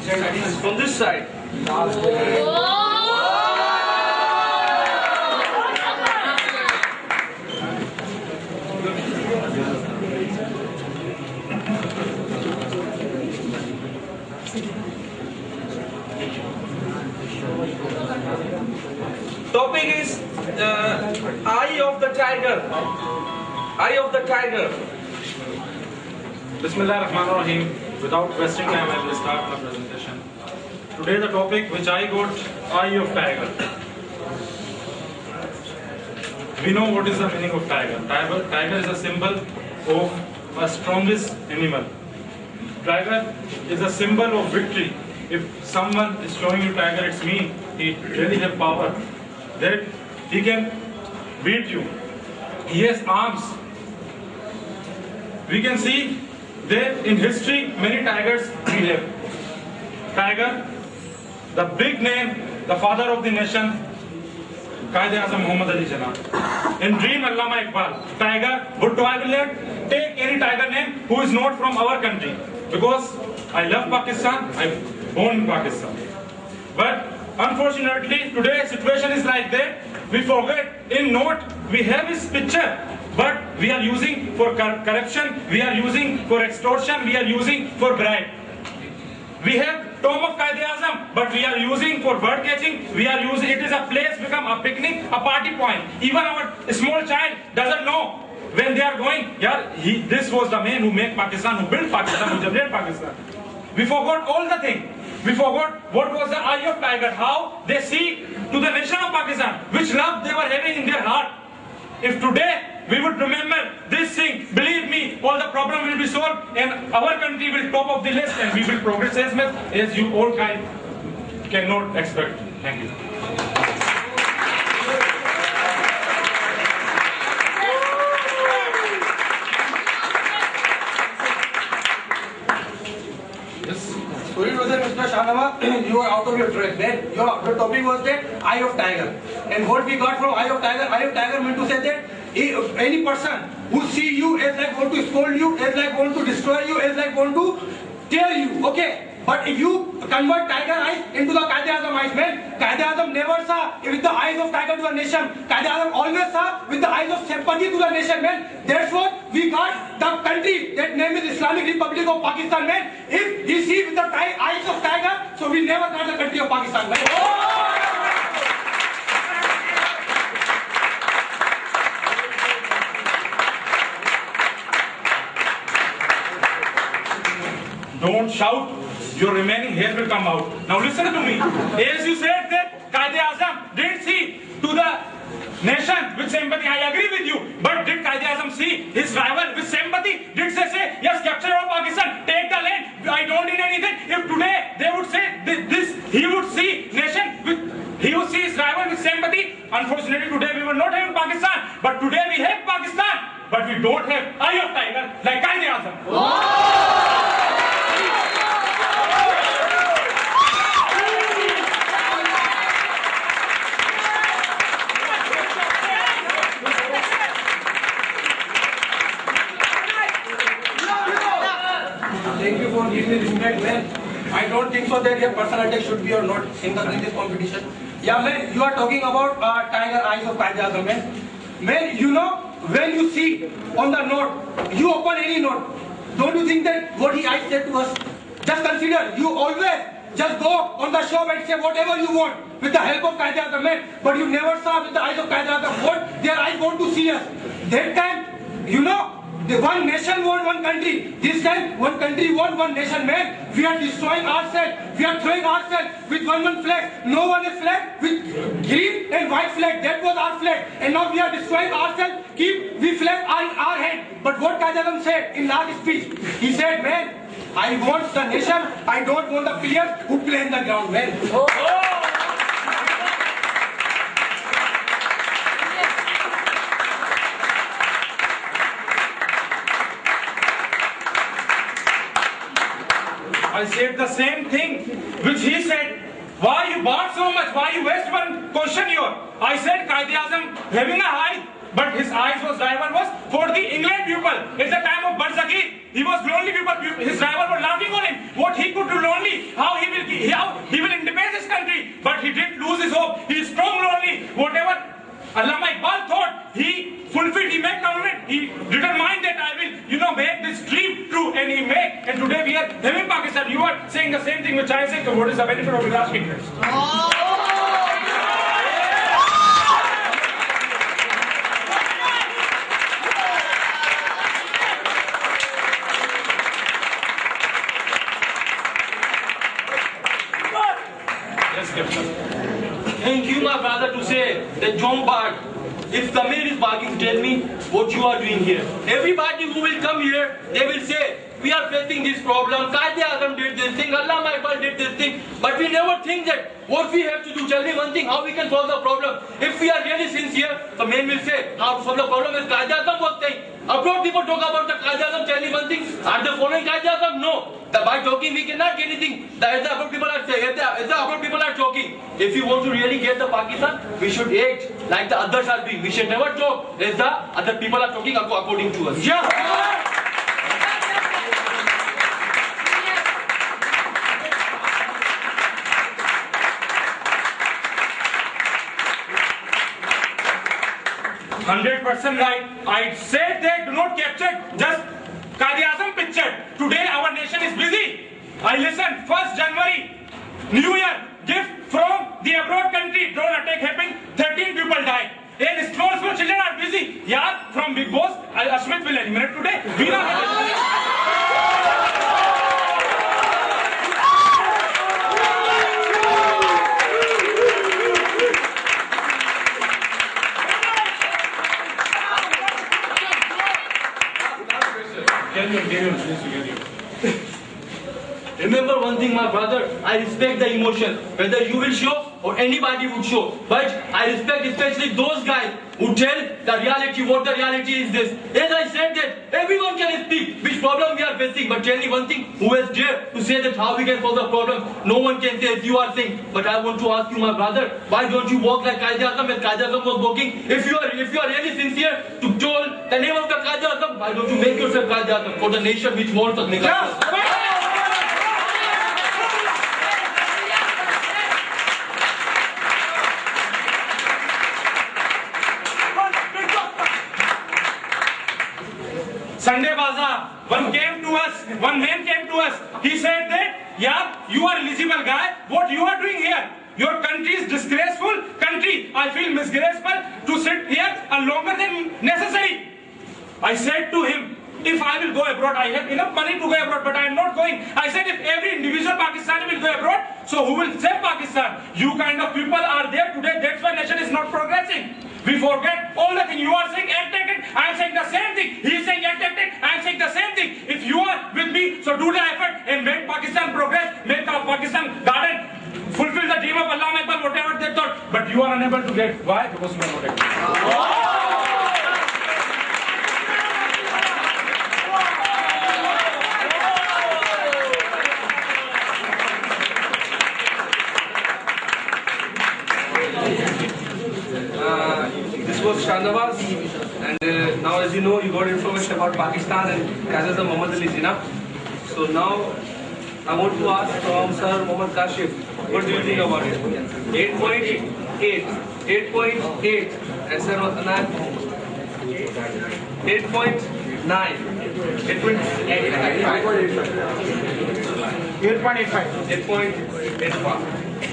From this side. Topic is Eye of the Tiger. Eye of the Tiger. Bismillahirrahmanirrahim. Without wasting time, I will start my presentation. Today the topic which I got, Eye of Tiger. We know what is the meaning of tiger. Tiger is a symbol of a strongest animal. Tiger is a symbol of victory. If someone is showing you tiger, it's mean he really have power. That he can beat you. He has arms. We can see that in history many tigers we have. Tiger, the big name, the father of the nation, Quaid-e-Azam Muhammad Ali Jinnah. In dream Allama Iqbal, tiger would tolerate take any tiger name who is not from our country. Because I love Pakistan, I'm born in Pakistan. But unfortunately today situation is like that. We forget in note we have his picture, but we are using for corruption, we are using for extortion, we are using for bribe. We have tomb of Quaid-e-Azam, but we are using for bird catching. We are using it is a place become a picnic, a party point. Even our small child doesn't know when they are going. Yeah, this was the man who made Pakistan, who built Pakistan, who generated Pakistan. We forgot all the things. We forgot what was the eye of tiger, how they see to the nation of Pakistan, which love they were having in their heart. If today we would remember this thing, believe me, all the problem will be solved and our country will top of the list and we will progress as much as you all cannot expect. Thank you. Sorry to say, Mr. Shahnawaz, you are out of your track. Then your topic was the eye of tiger. And what we got from eye of tiger meant to say that if any person who see you as like want to scold you, as like want to destroy you, as like want to tear you, okay? But if you convert tiger eyes into the Quaid-e-Azam eyes, man, Quaid-e-Azam never saw with the eyes of tiger to the nation. Quaid-e-Azam always saw with the eyes of sympathy to the nation, man. That's what we got the country. That name is Islamic Republic of Pakistan, man. If he see with the eyes of tiger, so we never got the country of Pakistan, man. Don't shout. Your remaining hair will come out. Now listen to me. As you said that Quaid-e-Azam didn't see to the nation with sympathy. I agree with you. But did Quaid-e-Azam see his rival with sympathy? Did they say, yes, capture all Pakistan, take the land, I don't need anything. If today they would say this, he would see nation with, he would see his rival with sympathy. Unfortunately today we were not having Pakistan. But today we have Pakistan. But we don't have eye of tiger like Quaid-e-Azam. Thank you for giving me respect, man. I don't think so that your personality should be or not in this competition. Yeah, man, you are talking about tiger eyes of Quaid-e-Azam, man. Man, you know, when you see on the note, you open any note, don't you think that what he eyes said to us? Just consider, you always just go on the shop and say whatever you want with the help of Quaid-e-Azam, man. But you never saw with the eyes of Quaid-e-Azam what their eyes want to see us. That time, you know, the one nation want one country. This time, one country want one nation, man. We are destroying ourselves. We are throwing ourselves with one flag. No one is flag with green and white flag. That was our flag. And now we are destroying ourselves. Keep we flag on our head. But what Quaid-e-Azam said in last speech, he said, man, I want the nation. I don't want the players who play in the ground, man. I said the same thing which he said. Why you bought so much? Why you waste one question here? I said Quaid-e-Azam having a eye, but his eyes was rival was for the England people. At the time of Barzaki, He was lonely. His rival were laughing on him. What he could do lonely, how he will independence his country. But he didn't lose his hope. He is strong lonely. Whatever Allama Iqbal thought, he fulfilled. He made commitment. He determined that I will, make this dream true, and he made. And today we are having Pakistan. You are saying the same thing which I say. So what is the benefit of Iraq's interest? Thank you, my brother, to say that John Bart, if the man is barking, tell me what you are doing here. Everybody who will come here, they will say, we are facing this problem, Quaid-e-Azam did this thing, Allama Iqbal did this thing, but we never think that what we have to do. Tell me one thing, how we can solve the problem. If we are really sincere, the man will say, how to solve the problem is Quaid-e-Azam was saying. Abroad people talk about the Quaid-e-Azam, tell me one thing, are they following Quaid-e-Azam? No. By talking we cannot get anything. As the abroad people are saying, as the abroad people are talking. If you want to really get the Pakistan, we should act like the others are doing. We should never talk as the other people are talking according to us. Yeah. 100% right. I said they do not capture just Quaid-e-Azam picture. Today our nation is busy. I listened, 1st January, New Year, gift from the abroad country, drone attack happened, 13 people died. And small children are busy. Yeah, from Big Boss, Ashmit will eliminate today. We are Remember one thing, my brother, I respect the emotion, whether you will show or anybody would show. But I respect especially those guys who tell the reality, what the reality is this. As I said that everyone can speak which problem we are facing, but tell me one thing, who has dared to say that how we can solve the problem? No one can say as you are saying. But I want to ask you, my brother, why don't you walk like Quaid-e-Azam as Quaid-e-Azam was walking? If you are really sincere to tell the name of the Quaid-e-Azam, why don't you make yourself Quaid-e-Azam for the nation which wants a nigga? Sunday Bazaar, one man came to us. He said that, yeah, you are eligible guy. What you are doing here? Your country is disgraceful country. I feel disgraceful to sit here longer than necessary. I said to him, if I will go abroad, I have enough money to go abroad, but I am not going. I said, if every individual Pakistani will go abroad, so who will save Pakistan? You kind of people are there today. That's why nation is not progressing. We forget all the things. You are saying act. I am saying the same thing. He is saying act. I am saying the same thing. If you are with me, so do the effort and make Pakistan progress. Make Pakistan garden. Fulfill the dream of Allama Iqbal, whatever they thought. But you are unable to get. Why? Because you are not active. This was Shahnawaz, and now as you know, you got information about Pakistan and Quaid-e-Azam Muhammad Ali Jinnah. So now I want to ask from Sir Muhammad Kashif, what do you think about it? 8.8, 8.8, and Sir Anan 8.9, 8.85. 8.85.